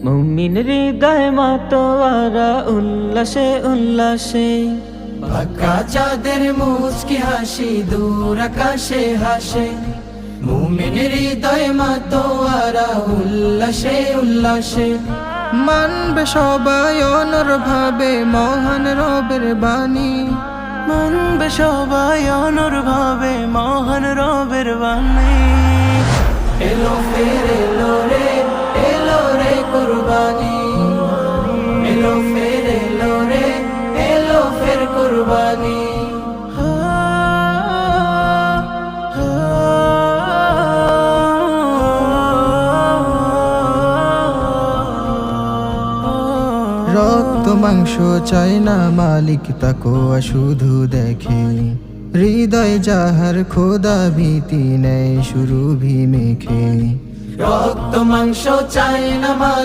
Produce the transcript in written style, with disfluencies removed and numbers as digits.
মুমিন হৃদয় মাতোয়ারা উল্লাসে উল্লাসে, পাকা চাঁদের মুচকি হাসি দূর আকাশে হাসে। মুমিন হৃদয় মাতোয়ারা উল্লাসে উল্লাসে, মানবে সবাই অনর ভাবে মহান রবের বাণী। মানবে সবাই অনর ভাবে মহান রবের বাণী। এলো ফের এলো রে, এলো রে কুরবানি। এলো ফের এলো রে, এলো ফের কুরবানি। রক্ত মাংস চাই না মালিক তাকওয়া শুধু দেখে। হৃদয় যাহার খোদা ভীতি নেই সুরভি মেখে। রক্ত মাংস চাই না